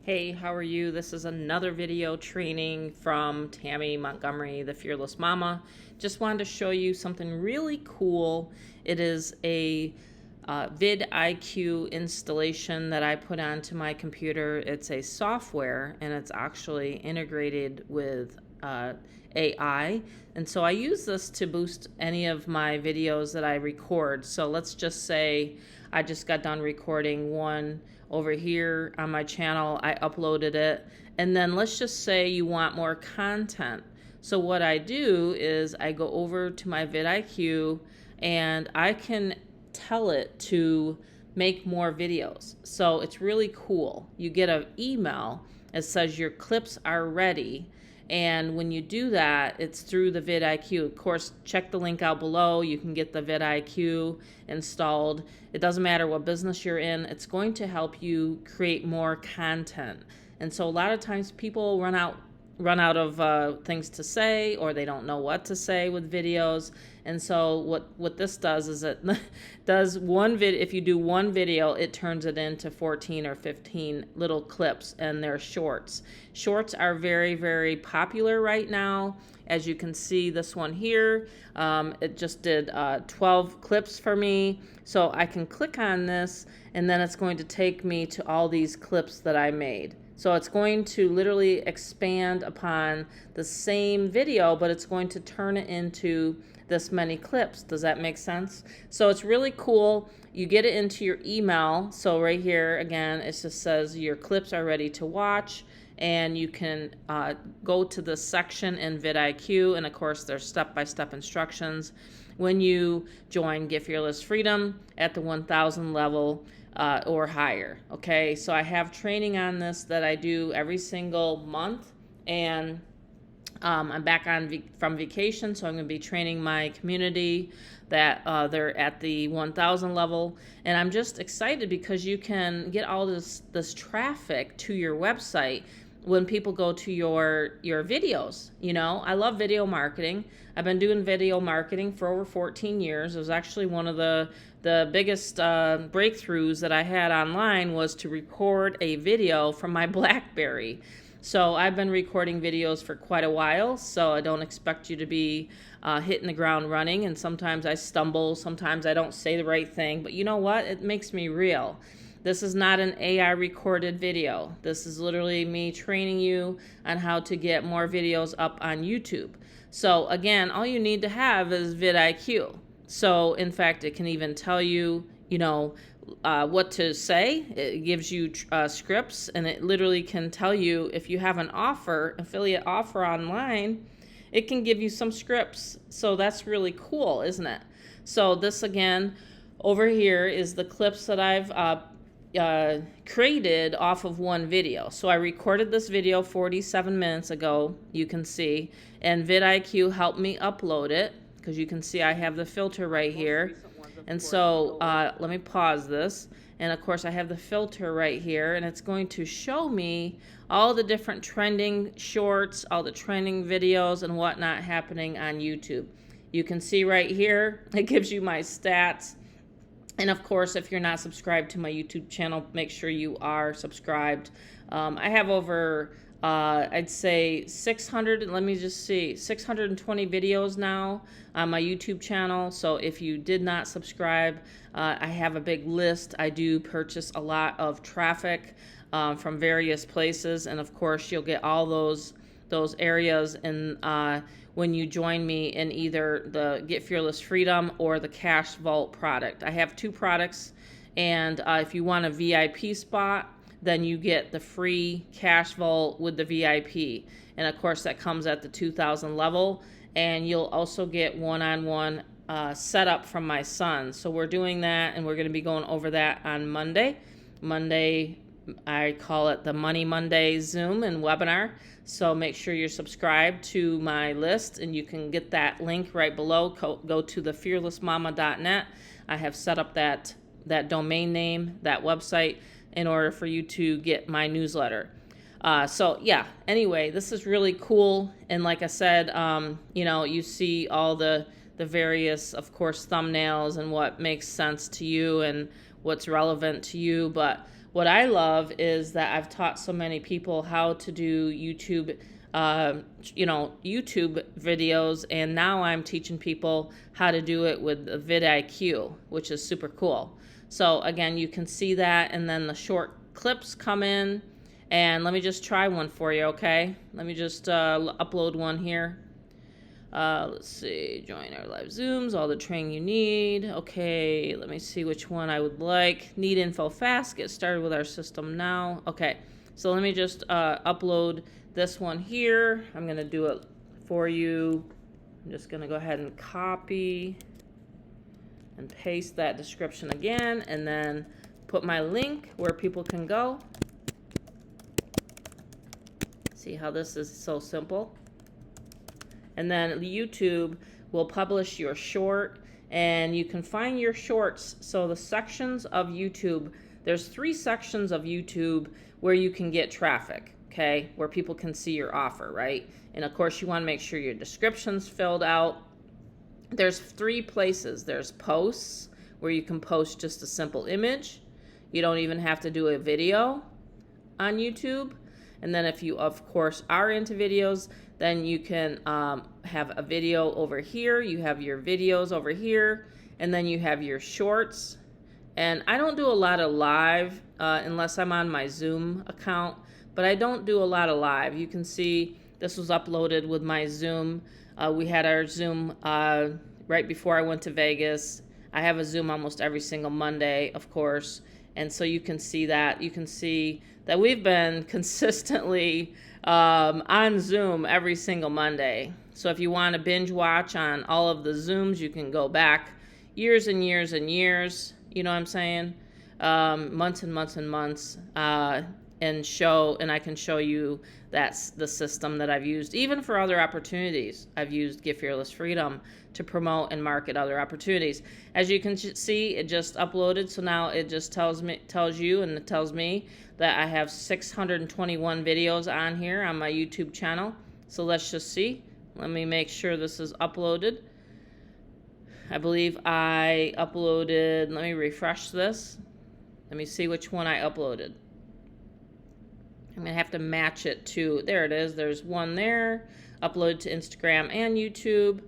Hey, how are you? This is another video training from Tammy Montgomery, the Fearless Mama. Just wanted to show you something really cool. It is a vidIQ installation that I put onto my computer. It's a software and it's actually integrated with AI. And so I use this to boost any of my videos that I record. So let's just say I just got done recording one over here on my channel. I uploaded it. And then let's just say you want more content. So what I do is I go over to my vidIQ and I can tell it to make more videos. So it's really cool. You get an email that says your clips are ready. And when you do that, it's through the vidIQ. Of course, check the link out below. You can get the vidIQ installed. It doesn't matter what business you're in. It's going to help you create more content. And so a lot of times people run out of things to say, or they don't know what to say with videos. And so what this does is it does if you do one video, it turns it into 14 or 15 little clips, and they're shorts. Shorts are very, very popular right now. As you can see, this one here, it just did 12 clips for me. So I can click on this, and then it's going to take me to all these clips that I made. So it's going to literally expand upon the same video, but it's going to turn it into this many clips. Does that make sense? So it's really cool. You get it into your email. So right here, again, it just says your clips are ready to watch. And you can go to this section in vidIQ. And of course, there's step-by-step instructions. When you join Get Fearless Freedom at the 1,000 level, or higher. Okay, so I have training on this that I do every single month, and I'm back from vacation, so I'm going to be training my community that they're at the 1,000 level, and I'm just excited because you can get all this traffic to your website when people go to your videos. You know, I love video marketing. I've been doing video marketing for over 14 years. It was actually one of the biggest breakthroughs that I had online was to record a video from my BlackBerry. So I've been recording videos for quite a while, so I don't expect you to be hitting the ground running, and sometimes I stumble, sometimes I don't say the right thing, but you know what? It makes me real. This is not an AI recorded video. This is literally me training you on how to get more videos up on YouTube. So again, all you need to have is vidIQ. So in fact, it can even tell you, what to say. It gives you scripts, and it literally can tell you if you have an affiliate offer online, it can give you some scripts. So that's really cool, isn't it? So this again, over here is the clips that I've created off of one video. So I recorded this video 47 minutes ago, you can see, and vidIQ helped me upload it, because you can see I have the filter right here. And so let me pause this, and of course I have the filter right here, and it's going to show me all the different trending shorts, all the trending videos and whatnot happening on YouTube. You can see right here, it gives you my stats. And of course, if you're not subscribed to my YouTube channel, make sure you are subscribed. I have over, I'd say 600, let me just see, 620 videos now on my YouTube channel. So if you did not subscribe, I have a big list. I do purchase a lot of traffic from various places. And of course, you'll get all those areas in when you join me in either the Get Fearless Freedom or the Cash Vault product. I have two products, and if you want a VIP spot, then you get the free Cash Vault with the VIP. And of course, that comes at the 2,000 level, and you'll also get one-on-one setup from my son. So we're doing that, and we're going to be going over that on Monday. I call it the Money Monday Zoom and webinar. So make sure you're subscribed to my list, and you can get that link right below. Go to thefearlessmama.net. I have set up that domain name, that website, in order for you to get my newsletter. So yeah, anyway, this is really cool. And like I said, you see all the various, of course, thumbnails and what makes sense to you and what's relevant to you. But what I love is that I've taught so many people how to do YouTube, YouTube videos, and now I'm teaching people how to do it with vidIQ, which is super cool. So again, you can see that, and then the short clips come in, and let me just try one for you, okay? Let me just upload one here. Let's see, join our live Zooms, all the training you need. Okay, let me see which one I would like. Need info fast, get started with our system now. Okay, so let me just upload this one here. I'm going to do it for you. I'm just going to go ahead and copy and paste that description again, and then put my link where people can go. See how this is so simple? And then YouTube will publish your short, and you can find your shorts. So the sections of YouTube, there's 3 sections of YouTube where you can get traffic, okay, where people can see your offer, right? And of course, you want to make sure your description's filled out. There's 3 places. There's posts, where you can post just a simple image. You don't even have to do a video on YouTube. And then if you, of course, are into videos, then you can have a video over here. You have your videos over here, and then you have your shorts. And I don't do a lot of live unless I'm on my Zoom account, but I don't do a lot of live. You can see this was uploaded with my Zoom. We had our Zoom right before I went to Vegas. I have a Zoom almost every single Monday, of course. And so you can see that. You can see that we've been consistently on Zoom every single Monday. So if you want to binge watch on all of the Zooms, you can go back years and years and years, you know what I'm saying? Months and months and months, and I can show you that's the system that I've used, even for other opportunities. I've used Get Fearless Freedom to promote and market other opportunities. As you can see, it just uploaded, so now it just tells you and it tells me that I have 621 videos on here on my YouTube channel. So let's just see. Let me make sure this is uploaded. I believe I uploaded, let me refresh this. Let me see which one I uploaded. I'm going to have to match it to, there it is, there's one there, uploaded to Instagram and YouTube,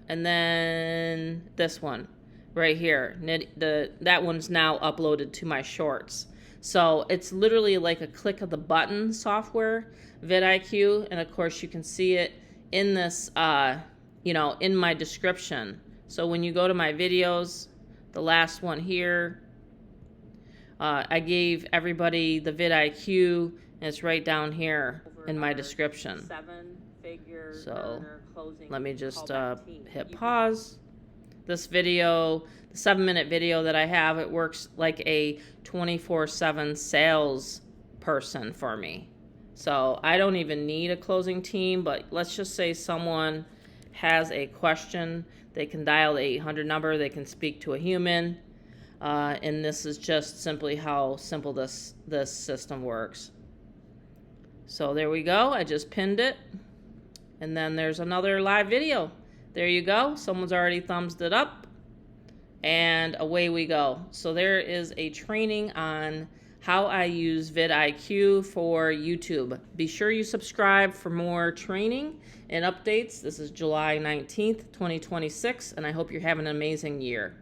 and then this one right here. That one's now uploaded to my shorts. So it's literally like a click of the button software, vidIQ, and of course you can see it in this, in my description. So when you go to my videos, the last one here, I gave everybody the vidIQ, and it's right down here in my description. So let me just hit pause. This video, the 7-minute video that I have, it works like a 24/7 sales person for me. So I don't even need a closing team, but let's just say someone has a question, they can dial the 800 number, they can speak to a human. And this is just simply how simple this system works. So there we go. I just pinned it. And then there's another live video. There you go. Someone's already thumbsed it up. And away we go. So there is a training on how I use vidIQ for YouTube. Be sure you subscribe for more training and updates. This is July 19th, 2026, and I hope you're having an amazing year.